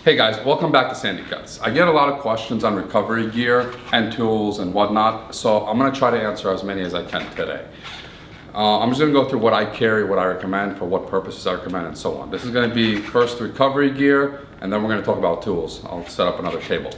Hey guys, welcome back to Sandy Cuts. I get a lot of questions on recovery gear and tools and whatnot, so I'm going to try to answer as many as I can today. I'm just going to go through what I carry, what I recommend, for what purposes I recommend, and so on. This is going to be first recovery gear, and then we're going to talk about tools. I'll set up another table.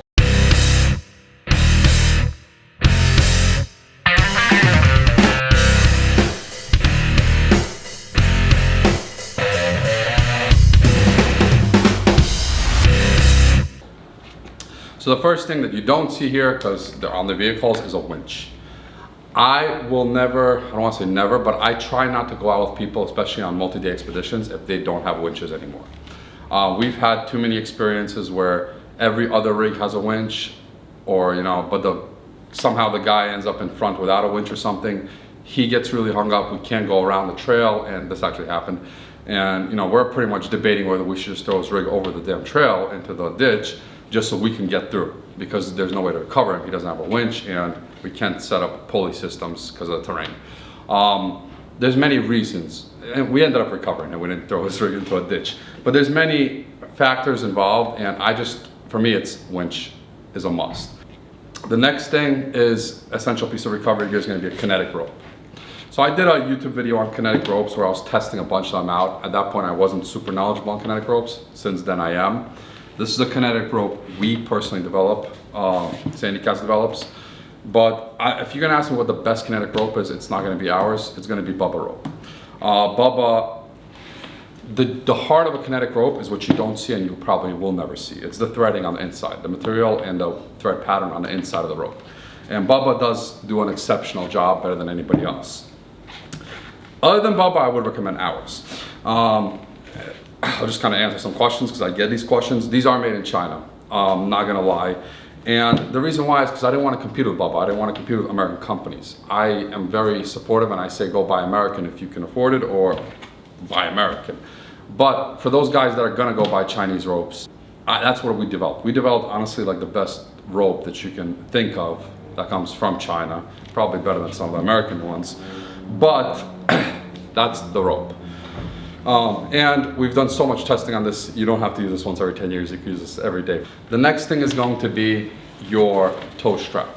So the first thing that you don't see here, because they're on the vehicles, is a winch. I will never, I don't want to say never, but I try not to go out with people, especially on multi-day expeditions, if they don't have winches anymore. We've had too many experiences where every other rig has a winch, or but somehow the guy ends up in front without a winch or something. He gets really hung up. We can't go around the trail, and this actually happened. And we're pretty much debating whether we should just throw his rig over the damn trail into the ditch, just so we can get through, because there's no way to recover him. He doesn't have a winch, and we can't set up pulley systems because of the terrain. There's many reasons, and we ended up recovering, and we didn't throw his rig into a ditch. But there's many factors involved, and for me, it's winch is a must. The next thing is essential piece of recovery gear is going to be a kinetic rope. So I did a YouTube video on kinetic ropes where I was testing a bunch of them out. At that point, I wasn't super knowledgeable on kinetic ropes. Since then, I am. This is a kinetic rope we personally develop, Sandy Cats develops. But if you're gonna ask me what the best kinetic rope is, it's not gonna be ours, it's gonna be Bubba rope. Bubba, the heart of a kinetic rope is what you don't see and you probably will never see. It's the threading on the inside, the material and the thread pattern on the inside of the rope. And Bubba does do an exceptional job, better than anybody else. Other than Bubba, I would recommend ours. I'll just kind of answer some questions because I get these questions. These are made in China, I'm not gonna lie. And the reason why is because I didn't want to compete with Bubba. I didn't want to compete with American companies. I am very supportive and I say go buy American if you can afford it, or buy American. But for those guys that are gonna go buy Chinese ropes, that's what we developed. We developed honestly like the best rope that you can think of that comes from China. Probably better than some of the American ones. But that's the rope. And we've done so much testing on this, you don't have to use this once every 10 years, you can use this every day. The next thing is going to be your toe strap.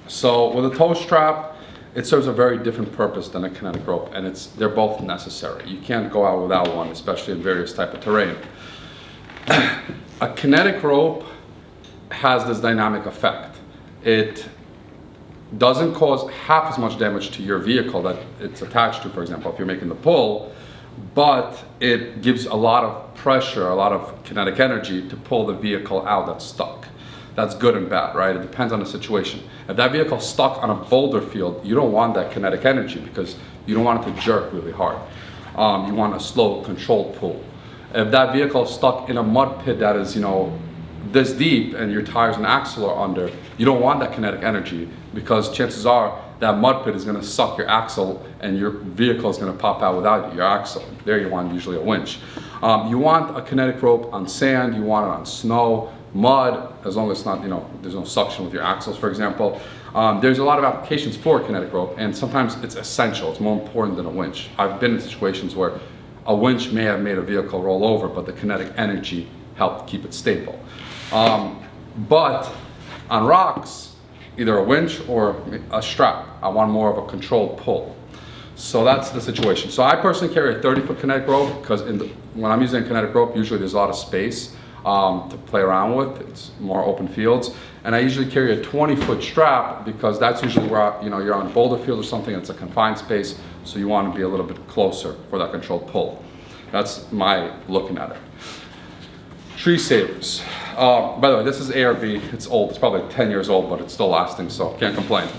So with a toe strap, it serves a very different purpose than a kinetic rope, and they're both necessary. You can't go out without one, especially in various type of terrain. A kinetic rope has this dynamic effect. It doesn't cause half as much damage to your vehicle that it's attached to, for example, if you're making the pull, but it gives a lot of pressure, a lot of kinetic energy to pull the vehicle out that's stuck. That's good and bad, right? It depends on the situation. If that vehicle's stuck on a boulder field, you don't want that kinetic energy because you don't want it to jerk really hard. You want a slow, controlled pull. If that vehicle is stuck in a mud pit that is, this deep and your tires and axle are under, you don't want that kinetic energy because chances are that mud pit is going to suck your axle and your vehicle is going to pop out without your axle. There you want usually a winch. You want a kinetic rope on sand, you want it on snow, mud, as long as it's not, there's no suction with your axles, for example. There's a lot of applications for a kinetic rope, and sometimes it's essential. It's more important than a winch. I've been in situations where a winch may have made a vehicle roll over, but the kinetic energy helped keep it stable. But on rocks, either a winch or a strap, I want more of a controlled pull. So that's the situation. So I personally carry a 30-foot kinetic rope because when I'm using a kinetic rope, usually there's a lot of space to play around with. It's more open fields. And I usually carry a 20-foot strap because that's usually where you're on a boulder field or something. It's a confined space, so you want to be a little bit closer for that controlled pull. That's my looking at it. Tree savers. By the way, this is ARB. It's old. It's probably 10 years old, but it's still lasting, so can't complain.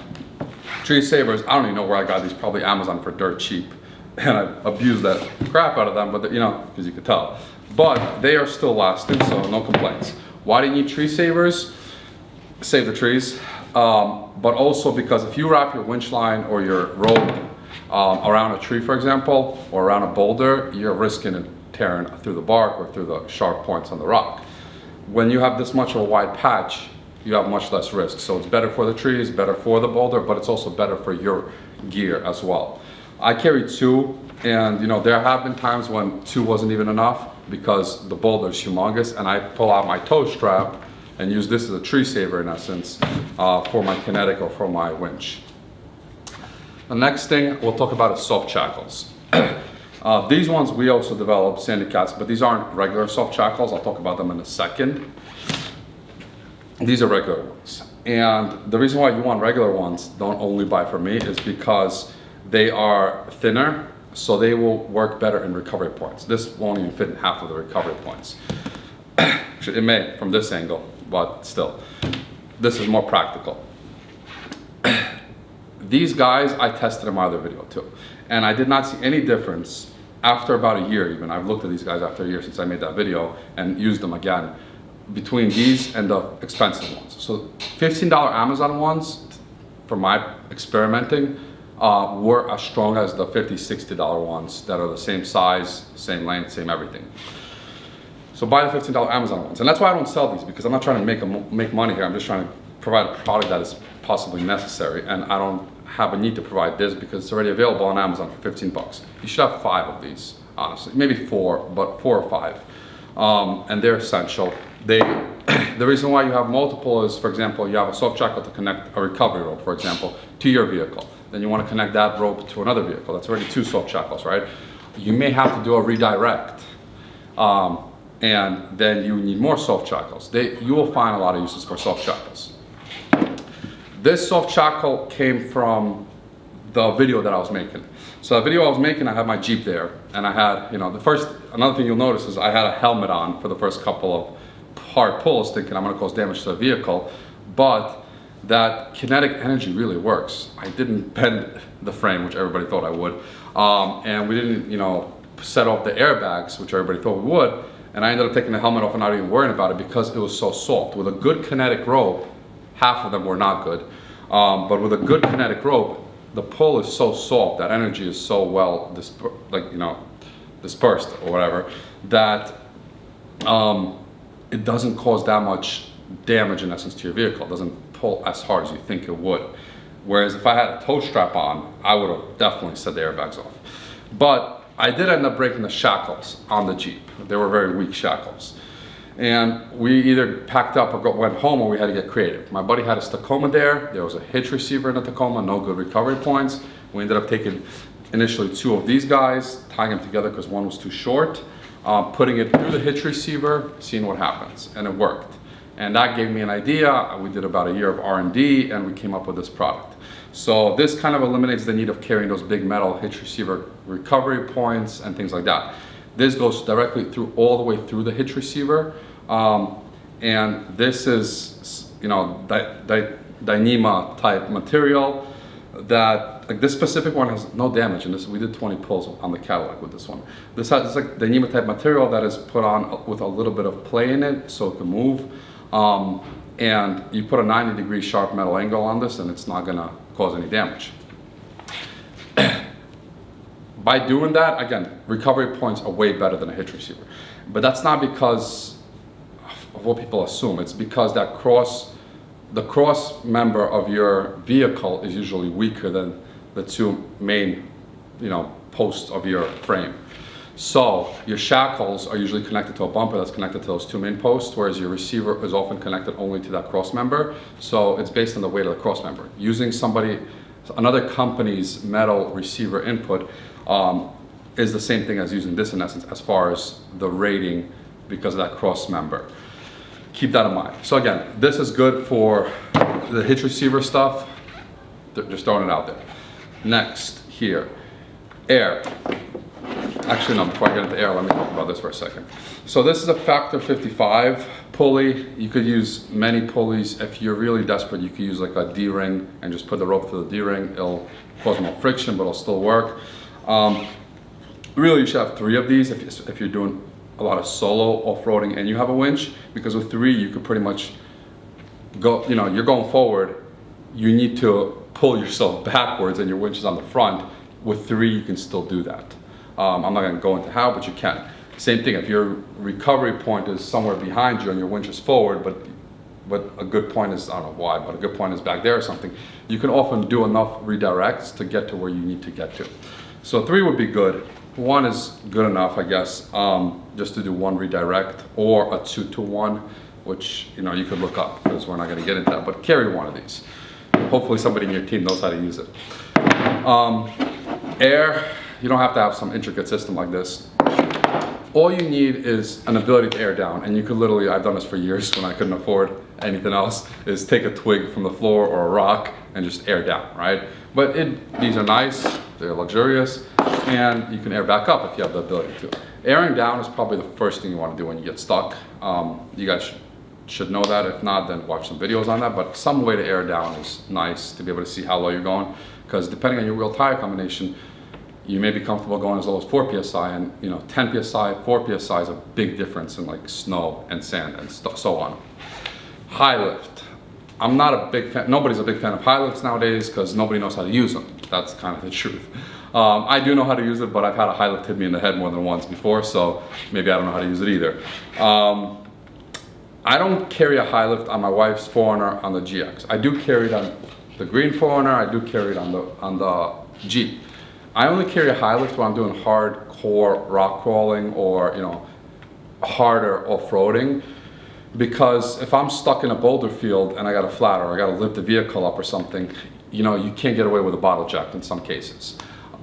Tree savers, I don't even know where I got these. Probably Amazon for dirt cheap. And I abused that crap out of them, but because you could tell. But they are still lasting, so no complaints. Why do you need tree savers? Save the trees. But also because if you wrap your winch line or your rope around a tree, for example, or around a boulder, you're risking it tearing through the bark or through the sharp points on the rock. When you have this much of a wide patch, you have much less risk. So it's better for the trees, better for the boulder, but it's also better for your gear as well. I carry two, and there have been times when two wasn't even enough. because the boulder is humongous, and I pull out my tow strap and use this as a tree saver in essence for my Kinetic or for my winch. The next thing we'll talk about is soft shackles. These ones we also developed, Sandy Cats, but these aren't regular soft shackles. I'll talk about them in a second. These are regular ones. And the reason why you want regular ones, don't only buy from me, is because they are thinner, so they will work better in recovery points. This won't even fit in half of the recovery points. It may from this angle, but still, this is more practical. These guys, I tested in my other video too, and I did not see any difference after about a year even. I've looked at these guys after a year since I made that video and used them again, between these and the expensive ones. So $15 Amazon ones, for my experimenting, were as strong as the $50, $60 ones that are the same size, same length, same everything. So buy the $15 Amazon ones. And that's why I don't sell these, because I'm not trying to make money here. I'm just trying to provide a product that is possibly necessary, and I don't have a need to provide this because it's already available on Amazon for 15 bucks. You should have 5 of these, honestly. Maybe 4, but 4 or 5. And they're essential. The reason why you have multiple is, for example, you have a soft shackle to connect a recovery rope, for example, to your vehicle. Then you want to connect that rope to another vehicle. That's already 2 soft shackles, right? You may have to do a redirect, and then you need more soft shackles. You will find a lot of uses for soft shackles. This soft shackle came from the video that I was making. So the video I was making, I had my Jeep there, and I had, another thing you'll notice is I had a helmet on for the first couple of hard pulls, thinking I'm gonna cause damage to the vehicle, but that kinetic energy really works. I didn't bend the frame, which everybody thought I would, and we didn't, set off the airbags, which everybody thought we would, and I ended up taking the helmet off and not even worrying about it because it was so soft. With a good kinetic rope, half of them were not good, but with a good kinetic rope, the pull is so soft, that energy is so well dispersed or whatever, that it doesn't cause that much damage in essence to your vehicle. It doesn't pull as hard as you think it would. Whereas if I had a tow strap on, I would have definitely set the airbags off. But I did end up breaking the shackles on the Jeep. They were very weak shackles. And we either packed up or went home, or we had to get creative. My buddy had a Tacoma there. There was a hitch receiver in the Tacoma, no good recovery points. We ended up taking initially 2 of these guys, tying them together because one was too short, putting it through the hitch receiver, seeing what happens, and it worked. And that gave me an idea. We did about a year of R&D, and we came up with this product. So this kind of eliminates the need of carrying those big metal hitch receiver recovery points and things like that. This goes directly through, all the way through the hitch receiver, and this is, Dyneema type material that, like this specific one has no damage, and we did 20 pulls on the Cadillac with this one. This has, it's like Dyneema type material that is put on with a little bit of play in it so it can move, and you put a 90-degree sharp metal angle on this and it's not gonna cause any damage. By doing that, again, recovery points are way better than a hitch receiver. But that's not because of what people assume. It's because the cross member of your vehicle is usually weaker than the 2 main, posts of your frame. So your shackles are usually connected to a bumper that's connected to those 2 main posts, whereas your receiver is often connected only to that cross member. So it's based on the weight of the cross member. Using another company's metal receiver input is the same thing as using this in essence as far as the rating because of that cross member. Keep that in mind. So again, this is good for the hitch receiver stuff. Just throwing it out there. Next here, air. Actually, no, before I get into air, let me talk about this for a second. So this is a factor 55 pulley. You could use many pulleys. If you're really desperate, you could use like a D-ring and just put the rope through the D-ring. It'll cause more friction, but it'll still work. Really, you should have 3 of these if you're doing a lot of solo off-roading and you have a winch, because with 3 you could pretty much go, you're going forward, you need to pull yourself backwards and your winch is on the front. With 3 you can still do that. I'm not going to go into how, but you can. Same thing, if your recovery point is somewhere behind you and your winch is forward, but a good point is, I don't know why, but a good point is back there or something, you can often do enough redirects to get to where you need to get to. So 3 would be good. One is good enough, I guess, just to do one redirect, or a 2-to-1, which you could look up because we're not going to get into that. But carry one of these. Hopefully somebody in your team knows how to use it. Air, you don't have to have some intricate system like this. All you need is an ability to air down, and you could literally, I've done this for years when I couldn't afford anything else, is take a twig from the floor or a rock and just air down, right? But these are nice, they're luxurious, and you can air back up if you have the ability to. Airing down is probably the first thing you want to do when you get stuck. You guys should know that. If not, then watch some videos on that, but some way to air down is nice to be able to see how low you're going, because depending on your wheel tire combination, you may be comfortable going as low as 4 psi, and 10 psi, 4 psi is a big difference in like snow and sand and so on. High lift. I'm not a big fan, nobody's a big fan of high lifts nowadays because nobody knows how to use them. That's kind of the truth. I do know how to use it, but I've had a high lift hit me in the head more than once before, so maybe I don't know how to use it either. I don't carry a high lift on my wife's 4Runner on the GX. I do carry it on the green 4Runner, I do carry it on the Jeep. I only carry a high lift when I'm doing hardcore rock crawling or harder off-roading, because if I'm stuck in a boulder field and I got a flat or I got to lift the vehicle up or something, you can't get away with a bottle jack in some cases.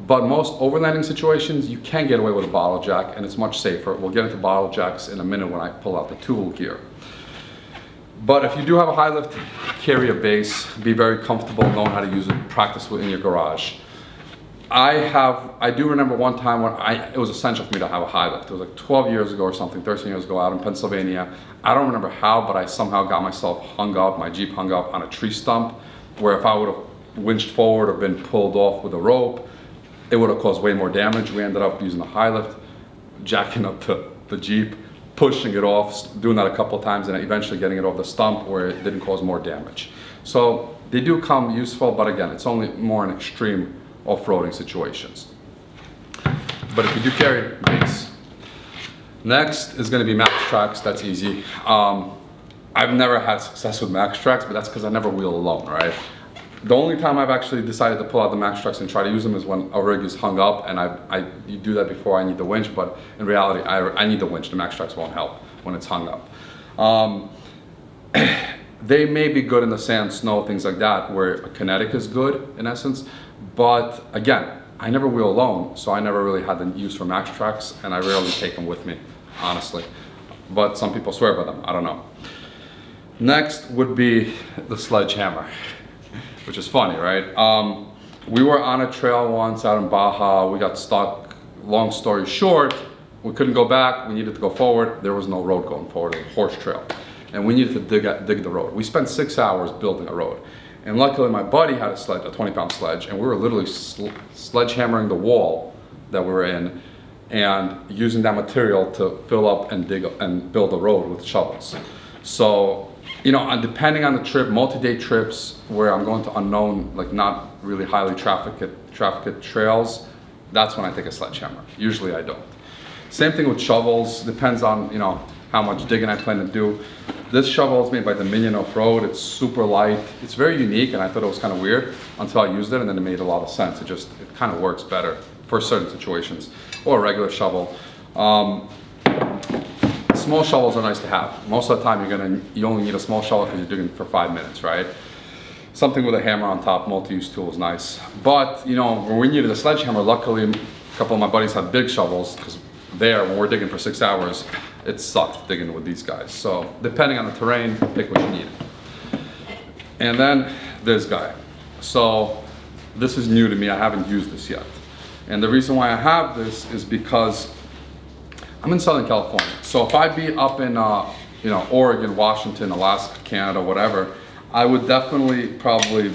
But most overlanding situations, you can get away with a bottle jack, and it's much safer. We'll get into bottle jacks in a minute when I pull out the tool gear. But if you do have a high lift, carry a base, be very comfortable knowing how to use it, practice within your garage. I do remember one time when it was essential for me to have a high lift. It was like 12 years ago or something, 13 years ago out in Pennsylvania. I don't remember how, but I somehow got myself hung up, my Jeep hung up on a tree stump, where if I would have winched forward or been pulled off with a rope, it would have caused way more damage. We ended up using a high lift, jacking up the Jeep, pushing it off, doing that a couple of times, and eventually getting it off the stump where it didn't cause more damage. So they do come useful, but again, it's only more in extreme off-roading situations. But if you do carry base. Next is going to be MaxTrax. That's easy. I've never had success with MaxTrax, but that's because I never wheel alone, right? The only time I've actually decided to pull out the MaxTrax and try to use them is when a rig is hung up, and you do that before I need the winch, but in reality, I need the winch. The MaxTrax won't help when it's hung up. They may be good in the sand, snow, things like that, where a Kinetic is good in essence. But again, I never wheel alone, so I never really had the use for MaxTrax, and I rarely take them with me, honestly. But some people swear by them, I don't know. Next would be the sledgehammer, which is funny, right? We were on a trail once out in Baja, we got stuck. Long story short, we couldn't go back, we needed to go forward. There was no road going forward, it was a horse trail. And we needed to dig the road. We spent 6 hours building a road. And luckily my buddy had a 20-pound sledge, and we were literally sledgehammering the wall that we were in and using that material to fill up and dig and build a road with shovels. So, and depending on the trip, multi-day trips where I'm going to unknown, like not really highly trafficked trails, that's when I take a sledgehammer. Usually I don't. Same thing with shovels, depends on, how much digging I plan to do. This shovel is made by Dominion Off-Road. It's super light. It's very unique, and I thought it was kind of weird until I used it, and then it made a lot of sense. It kind of works better for certain situations, or a regular shovel. Small shovels are nice to have. Most of the time, you only need a small shovel because you're digging for 5 minutes, right? Something with a hammer on top, multi-use tool is nice. But when we needed a sledgehammer, luckily a couple of my buddies had big shovels, because when we're digging for 6 hours, it sucked digging with these guys. So depending on the terrain, pick what you need. And then this guy. So this is new to me. I haven't used this yet. And the reason why I have this is because I'm in Southern California. So if I'd be up in Oregon, Washington, Alaska, Canada, whatever, I would definitely probably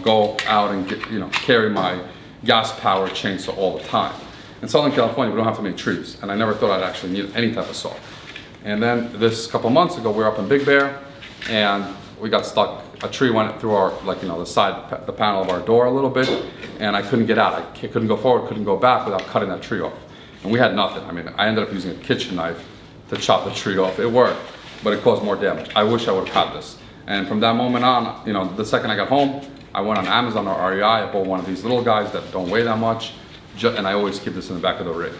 go out and carry my gas-powered chainsaw all the time. In Southern California, we don't have too many trees, and I never thought I'd actually need any type of saw. And then this couple months ago, we were up in Big Bear, and we got stuck. A tree went through our, the panel of our door a little bit, and I couldn't get out. I couldn't go forward, couldn't go back without cutting that tree off. And we had nothing. I mean, I ended up using a kitchen knife to chop the tree off. It worked, but it caused more damage. I wish I would have had this. And from that moment on, the second I got home, I went on Amazon or REI, I bought one of these little guys that don't weigh that much. and I always keep this in the back of the rig.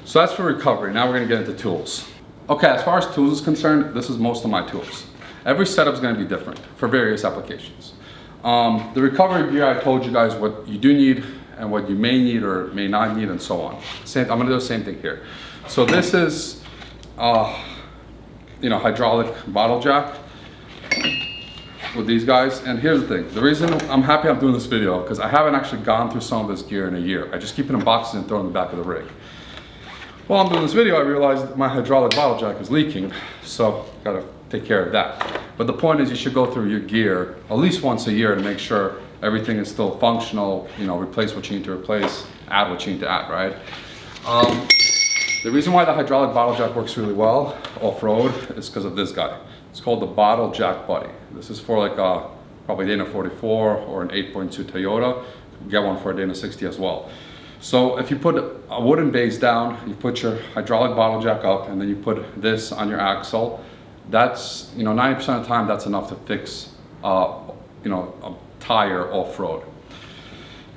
So that's for recovery. Now we're gonna get into tools. Okay, as far as tools is concerned, this is most of my tools. Every setup is gonna be different for various applications. The recovery gear, I told you guys what you do need and what you may need or may not need and so on. I'm gonna do the same thing here. So this is, hydraulic bottle jack with these guys. And here's the thing, the reason I'm happy I'm doing this video, because I haven't actually gone through some of this gear in a year. I just keep it in boxes and throw it in the back of the rig. While I'm doing this video, I realized that my hydraulic bottle jack is leaking, so gotta take care of that. But the point is, you should go through your gear at least once a year to make sure everything is still functional, replace what you need to replace, add what you need to add, right? The reason why the hydraulic bottle jack works really well off-road is because of this guy. It's called the Bottle Jack Buddy. This is for like a probably Dana 44 or an 8.2 Toyota. You can get one for a Dana 60 as well. So if you put a wooden base down, you put your hydraulic bottle jack up, and then you put this on your axle, that's, 90% of the time that's enough to fix, a tire off-road.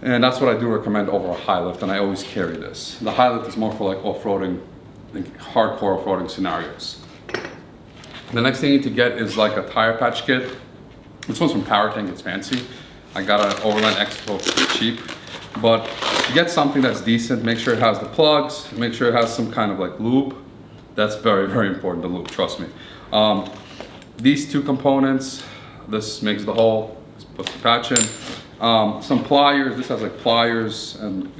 And that's what I do recommend over a high lift, and I always carry this. The high lift is more for like off-roading, hardcore off-roading scenarios. The next thing you need to get is like a tire patch kit. This one's from Power Tank, it's fancy. I got an Overland Expo for cheap. But to get something that's decent, make sure it has the plugs, make sure it has some kind of like lube. That's very, very important, the lube, trust me. These two components, this makes the hole, this puts the patch in. Some pliers, this has like pliers and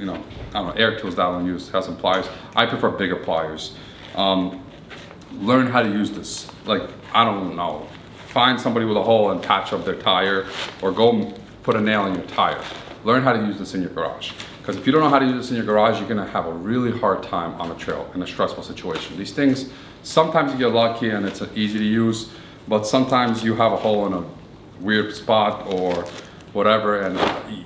air tools that I don't use, has some pliers. I prefer bigger pliers. Learn how to use this. Like, I don't know, find somebody with a hole and patch up their tire, or go put a nail in your tire. Learn how to use this in your garage. Because if you don't know how to use this in your garage, you're gonna have a really hard time on a trail in a stressful situation. These things, sometimes you get lucky and it's easy to use, but sometimes you have a hole in a weird spot or whatever, and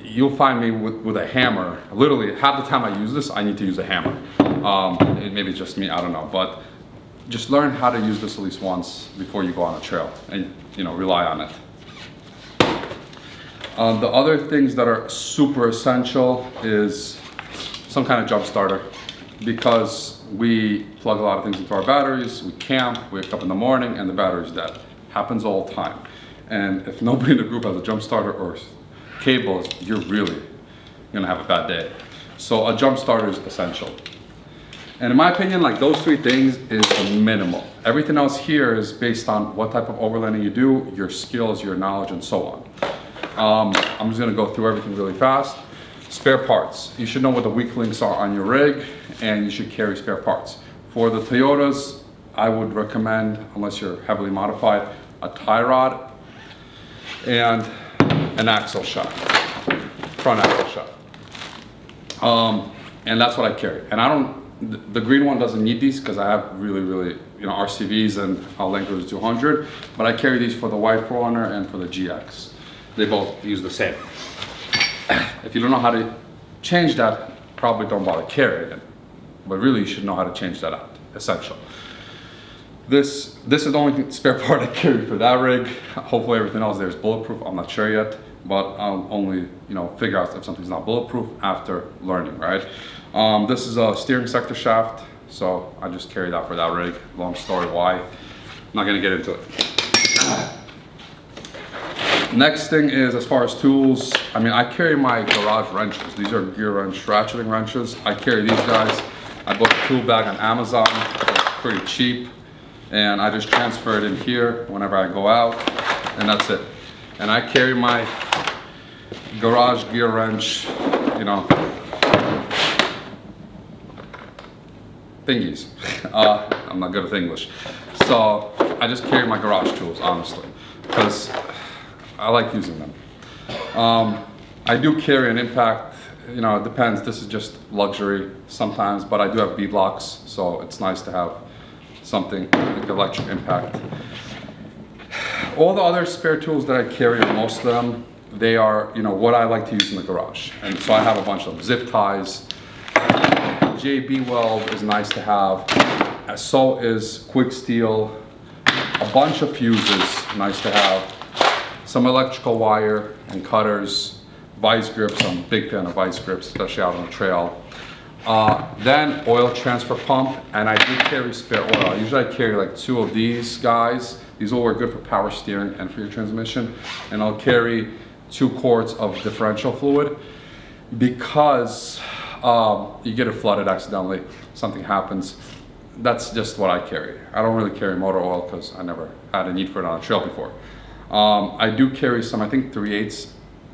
you'll find me with a hammer. Literally, half the time I use this, I need to use a hammer. Maybe it's just me, I don't know, but just learn how to use this at least once before you go on a trail, and rely on it. The other things that are super essential is some kind of jump starter, because we plug a lot of things into our batteries, we camp, we wake up in the morning and the battery's dead. Happens all the time. And if nobody in the group has a jump starter or cables, you're really gonna have a bad day. So a jump starter is essential. And in my opinion, like, those three things is the minimal. Everything else here is based on what type of overlanding you do, your skills, your knowledge, and so on. I'm just gonna go through everything really fast. Spare parts. You should know what the weak links are on your rig, and you should carry spare parts. For the Toyotas, I would recommend, unless you're heavily modified, a tie rod and an axle shot, front axle shot. And that's what I carry. And the green one doesn't need these because I have really, RCVs and a Land Cruiser 200, but I carry these for the White 4Runner and for the GX. They both use the same. If you don't know how to change that, probably don't bother carrying it. But really, you should know how to change that out. Essential. This is the only spare part I carry for that rig. Hopefully everything else there is bulletproof. I'm not sure yet, but I'll only figure out if something's not bulletproof after learning, right? This is a steering sector shaft, so I just carry that for that rig. Long story why. I'm not gonna get into it. Next thing is, as far as tools, I carry my garage wrenches. These are gear wrench ratcheting wrenches. I carry these guys. I bought a tool bag on Amazon. They're pretty cheap. And I just transfer it in here whenever I go out, and that's it. And I carry my garage gear wrench, thingies. I'm not good with English. So I just carry my garage tools, honestly, because I like using them. I do carry an impact, it depends. This is just luxury sometimes, but I do have beadlocks, so it's nice to have something like electric impact. All the other spare tools that I carry, most of them, they are, what I like to use in the garage. And so I have a bunch of zip ties. JB weld is nice to have. So is quick steel. A bunch of fuses, nice to have. Some electrical wire and cutters. vice grips. I'm a big fan of vice grips, especially out on the trail. Then oil transfer pump, and I do carry spare oil. Usually I carry like 2 of these guys. These will work good for power steering and for your transmission. And I'll carry 2 quarts of differential fluid because you get it flooded accidentally, something happens. That's just what I carry. I don't really carry motor oil because I never had a need for it on a trail before. I do carry some, I think 3/8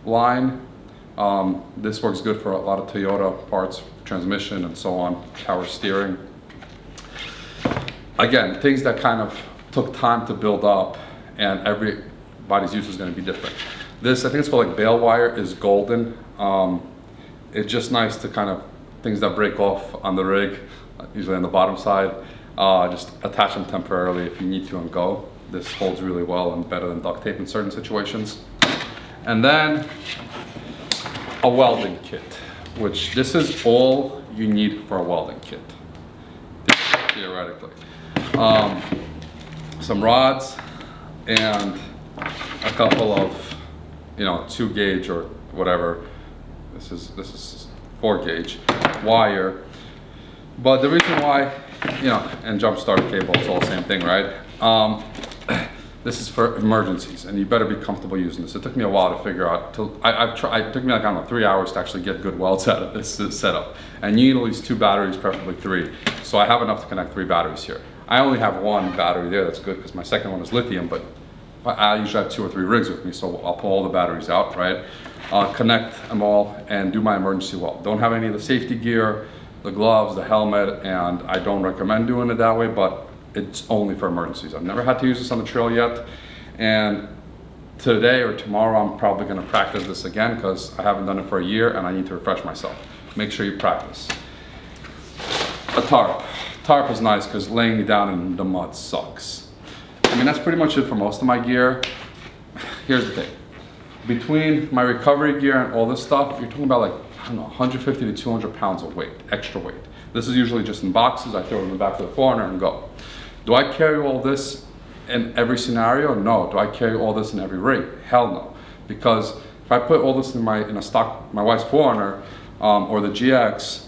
line. This works good for a lot of Toyota parts, transmission and so on, power steering. Again, things that kind of took time to build up, and everybody's use is going to be different. This, I think it's called like bale wire, is golden. It's just nice to kind of, things that break off on the rig, usually on the bottom side, just attach them temporarily if you need to and go. This holds really well and better than duct tape in certain situations. And then a welding kit, which this is all you need for a welding kit, theoretically. Some rods and a couple of, 2 gauge or whatever. This is 4 gauge wire. But the reason why, and jump start cable, it's all the same thing, right? This is for emergencies, and you better be comfortable using this. It took me a while to figure out. It took me like, I don't know, 3 hours to actually get good welds out of this setup. And you need at least 2 batteries, preferably 3. So I have enough to connect 3 batteries here. I only have 1 battery there. That's good because my second one is lithium, but I usually have 2 or 3 rigs with me, so I'll pull all the batteries out, right? Connect them all and do my emergency weld. Don't have any of the safety gear, the gloves, the helmet, and I don't recommend doing it that way, but it's only for emergencies. I've never had to use this on the trail yet, and today or tomorrow I'm probably going to practice this again because I haven't done it for a year and I need to refresh myself. Make sure you practice. A tarp. Tarp is nice because laying me down in the mud sucks. I mean, that's pretty much it for most of my gear. Here's the thing. Between my recovery gear and all this stuff, you're talking about like, I don't know, 150 to 200 pounds of weight, extra weight. This is usually just in boxes. I throw it in the back of the Forerunner and go. Do I carry all this in every scenario? No. Do I carry all this in every rig? Hell no. Because if I put all this in a stock, my wife's Forerunner or the GX,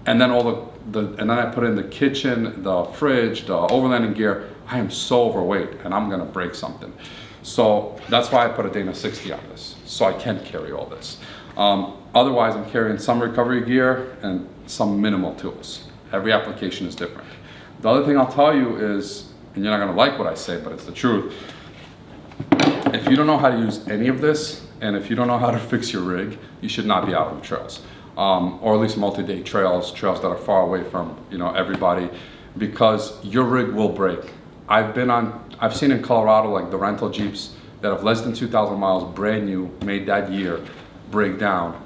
and then and then I put in the kitchen, the fridge, the overlanding gear, I am so overweight and I'm gonna break something. So that's why I put a Dana 60 on this, so I can carry all this. Otherwise, I'm carrying some recovery gear and some minimal tools. Every application is different. The other thing I'll tell you is, and you're not gonna like what I say, but it's the truth, if you don't know how to use any of this, and if you don't know how to fix your rig, you should not be out on the trails. Or at least multi-day trails that are far away from everybody, because your rig will break. I've seen in Colorado, like the rental Jeeps that have less than 2,000 miles, brand new, made that year, break down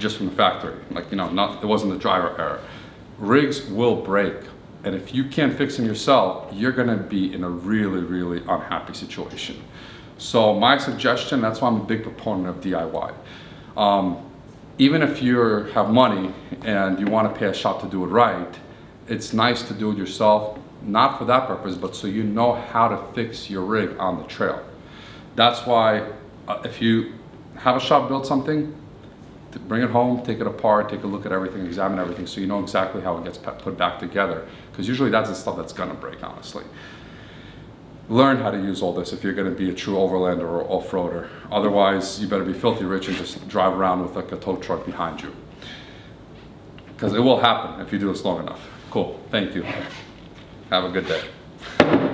just from the factory. Like, it wasn't the driver error. Rigs will break, and if you can't fix them yourself, you're gonna be in a really, really unhappy situation. So my suggestion, that's why I'm a big proponent of DIY. Even if you have money and you want to pay a shop to do it right, it's nice to do it yourself, not for that purpose, but so you know how to fix your rig on the trail. That's why if you have a shop build something, to bring it home, take it apart, take a look at everything, examine everything, so you know exactly how it gets put back together. Because usually that's the stuff that's gonna break, honestly. Learn how to use all this if you're going to be a true overlander or off-roader. Otherwise, you better be filthy rich and just drive around with like a tow truck behind you. Because it will happen if you do this long enough. Cool. Thank you. Have a good day.